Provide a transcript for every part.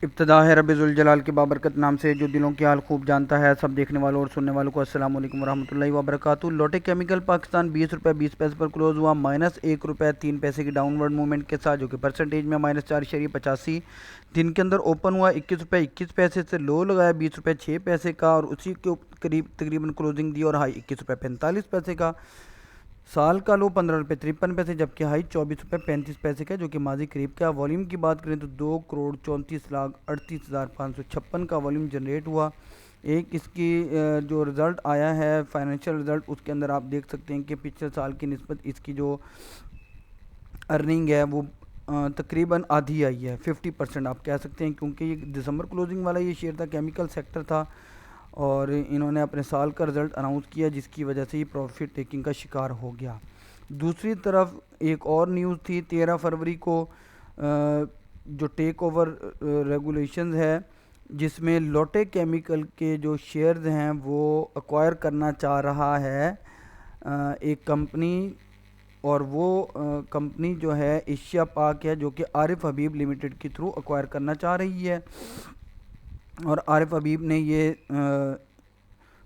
ابتدا ہے رب ذوالجلال کے بابرکت نام سے جو دلوں کے حال خوب جانتا ہے۔ سب دیکھنے والوں اور سننے والوں کو السلام علیکم ورحمۃ اللہ وبرکاتہ۔ لوٹے کیمیکل پاکستان 20 روپے 20 پیسے پر کلوز ہوا، -1 روپے 3 پیسے کی ڈاؤن ورڈ موومنٹ کے ساتھ، جو کہ پرسنٹیج میں -4.85۔ دن کے اندر اوپن ہوا 21 روپے 21 پیسے سے، لو لگایا 20 روپے 6 پیسے کا، اور اسی کے قریب تقریباً کلوزنگ دی اور ہائی 21 روپے 45 پیسے کا۔ سال کا لو 15 روپے 53 پیسے، جبکہ ہائی 24 روپے 35 پیسے کا، جو کہ ماضی قریب کا۔ والیوم کی بات کریں تو 2,34,38,556 کا والیوم جنریٹ ہوا۔ ایک اس کی جو رزلٹ آیا ہے فائنینشیل رزلٹ، اس کے اندر آپ دیکھ سکتے ہیں کہ پچھلے سال کی نسبت اس کی جو ارننگ ہے وہ تقریباً آدھی آئی ہے، 50% آپ کہہ سکتے ہیں، کیونکہ یہ دسمبر کلوزنگ والا یہ شیئر تھا، کیمیکل سیکٹر تھا، اور انہوں نے اپنے سال کا رزلٹ اناؤنس کیا، جس کی وجہ سے یہ پروفٹ ٹیکنگ کا شکار ہو گیا۔ دوسری طرف ایک اور نیوز تھی 13 فروری کو، جو ٹیک اوور ریگولیشنز ہے، جس میں لوٹے کیمیکل کے جو شیئرز ہیں وہ ایکوائر کرنا چاہ رہا ہے ایک کمپنی، اور وہ کمپنی جو ہے ایشیا پاک ہے، جو کہ عارف حبیب لمیٹڈ کے تھرو ایکوائر کرنا چاہ رہی ہے۔ اور عارف حبیب نے یہ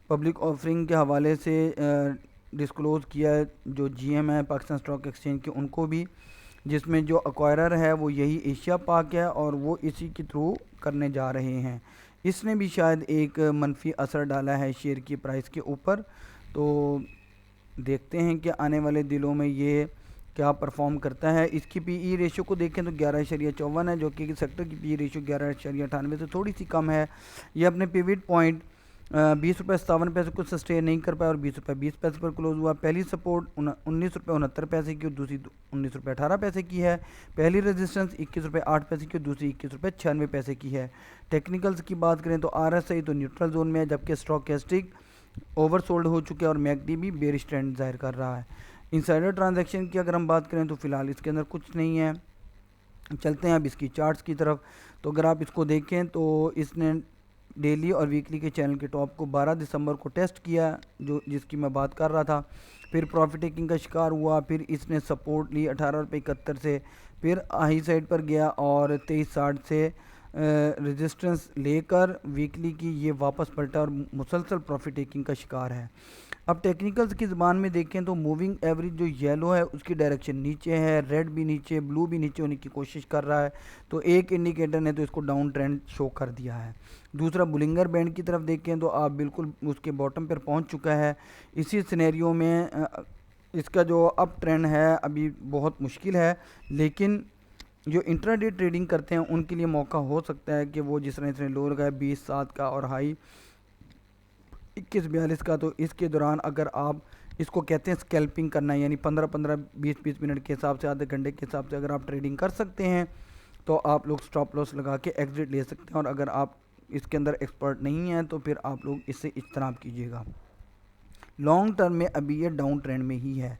پبلک آفرنگ کے حوالے سے ڈسکلوز کیا ہے، جو جی ایم ہے پاکستان اسٹاک ایکسچینج کے، ان کو بھی، جس میں جو ایکوائرر ہے وہ یہی ایشیا پاک ہے، اور وہ اسی کے تھرو کرنے جا رہے ہیں۔ اس نے بھی شاید ایک منفی اثر ڈالا ہے شیئر کی پرائس کے اوپر، تو دیکھتے ہیں کہ آنے والے دنوں میں یہ کیا پرفارم کرتا ہے۔ اس کی پی ای ریشو کو دیکھیں تو 11.54 ہے، جو کہ سیکٹر کی پی ای ریشو 11.98 سے تھوڑی سی کم ہے۔ یہ اپنے پیوٹ پوائنٹ 20 روپے 57 پیسے کو سسٹین نہیں کر پایا، اور 20 روپے 20 پیسے پر کلوز ہوا۔ پہلی سپورٹ 19 روپے 69 پیسے کی، اور دوسری 19 روپے 18 پیسے کی ہے۔ پہلی ریزسٹنس 21 روپے 8 پیسے کی، اور دوسری 21 روپے 96 پیسے کی ہے۔ ٹیکنیکلز کی بات کریں تو آر ایس آئی تو نیوٹرل زون میں ہے، جبکہ اسٹوکیسٹک اوور سولڈ ہو چکے اور میک ڈی بھی بیئرش ٹرینڈ ظاہر کر رہا ہے۔ انسائڈر ٹرانزیکشن کی اگر ہم بات کریں تو فی الحال اس کے اندر کچھ نہیں ہے۔ چلتے ہیں اب اس کی چارٹس کی طرف، تو اگر آپ اس کو دیکھیں تو اس نے ڈیلی اور ویکلی کے چینل کے ٹاپ کو 12 دسمبر کو ٹیسٹ کیا، جس کی میں بات کر رہا تھا، پھر پروفٹ ٹیکنگ کا شکار ہوا، پھر اس نے سپورٹ لی 18 روپے 71 سے، پھر ہائی سائڈ پر گیا اور 23.60 سے ریزسٹنس لے کر ویکلی کی یہ واپس پلٹا اور مسلسل پروفٹ ٹیکنگ کا شکار ہے۔ اب ٹیکنیکلز کی زبان میں دیکھیں تو موونگ ایوریج جو یلو ہے اس کی ڈائریکشن نیچے ہے، ریڈ بھی نیچے، بلو بھی نیچے ہونے کی کوشش کر رہا ہے، تو ایک انڈیکیٹر نے تو اس کو ڈاؤن ٹرینڈ شو کر دیا ہے۔ دوسرا بولنگر بینڈ کی طرف دیکھیں تو آپ بالکل اس کے باٹم پر پہنچ چکا ہے۔ اسی سینیریو میں اس کا جو اپ ٹرینڈ ہے ابھی بہت مشکل ہے، لیکن جو انٹرا ڈے ٹریڈنگ کرتے ہیں ان کے لیے موقع ہو سکتا ہے کہ وہ جس طرح اس نے لو لگایا 20.7 کا اور ہائی 21.42 کا، تو اس کے دوران اگر آپ اس کو کہتے ہیں اسکیلپنگ کرنا ہے، یعنی 15 20 منٹ کے حساب سے، آدھے گھنٹے کے حساب سے اگر آپ ٹریڈنگ کر سکتے ہیں تو آپ لوگ سٹاپ لاس لگا کے ایگزٹ لے سکتے ہیں، اور اگر آپ اس کے اندر ایکسپرٹ نہیں ہیں تو پھر آپ لوگ اس سے اجتناب کیجیے گا۔ لانگ ٹرم میں ابھی یہ ڈاؤن ٹرینڈ میں ہی ہے۔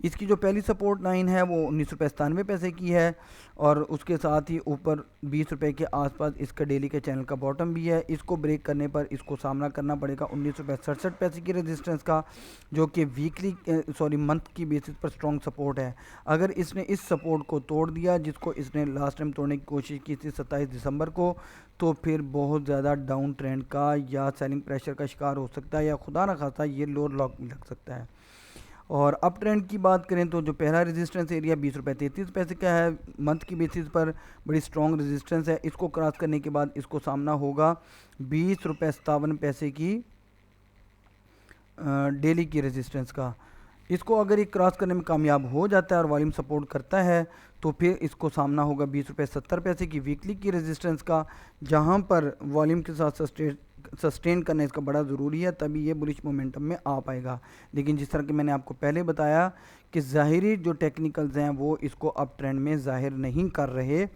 اس کی جو پہلی سپورٹ لائن ہے وہ 19 روپے 97 پیسے کی ہے، اور اس کے ساتھ ہی اوپر 20 روپے کے آس پاس اس کا ڈیلی کے چینل کا باٹم بھی ہے۔ اس کو بریک کرنے پر اس کو سامنا کرنا پڑے گا 19 روپے 67 پیسے کی ریزسٹنس کا، جو کہ منتھ کی بیسس پر سٹرونگ سپورٹ ہے۔ اگر اس نے اس سپورٹ کو توڑ دیا، جس کو اس نے لاسٹ ٹائم توڑنے کی کوشش کی تھی 27 دسمبر کو، تو پھر بہت زیادہ ڈاؤن ٹرینڈ کا یا سیلنگ پریشر کا شکار ہو سکتا ہے، یا خدا نہ خواستہ یہ لوور لاک بھی لگ سکتا ہے۔ اور اپ ٹرینڈ کی بات کریں تو جو پہلا ریزسٹنس ایریا 20 روپے 33 پیسے کا ہے، منتھ کی بیسس پر بڑی سٹرونگ ریزسٹنس ہے۔ اس کو کراس کرنے کے بعد اس کو سامنا ہوگا 20 روپے 57 پیسے کی ڈیلی کی ریزسٹنس کا۔ اس کو اگر یہ کراس کرنے میں کامیاب ہو جاتا ہے اور والیوم سپورٹ کرتا ہے تو پھر اس کو سامنا ہوگا 20 روپے 70 پیسے کی ویکلی کی ریزسٹنس کا، جہاں پر والیوم کے ساتھ سسٹین کرنا اس کا بڑا ضروری ہے، تبھی یہ بلش مومنٹم میں آ پائے گا۔ لیکن جس طرح کہ میں نے آپ کو پہلے بتایا کہ ظاہری جو ٹیکنیکلز ہیں وہ اس کو اپ ٹرینڈ میں ظاہر نہیں کر رہے،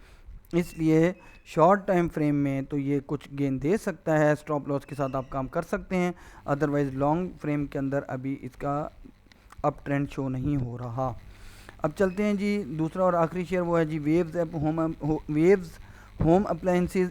اس لیے شارٹ ٹائم فریم میں تو یہ کچھ گین دے سکتا ہے، سٹاپ لاس کے ساتھ آپ کام کر سکتے ہیں، ادروائز لانگ فریم کے اندر ابھی اس کا اپ ٹرینڈ شو نہیں ہو رہا۔ اب چلتے ہیں جی، دوسرا اور آخری شیئر وہ ہے جی ویوز ہوم اپلائنسز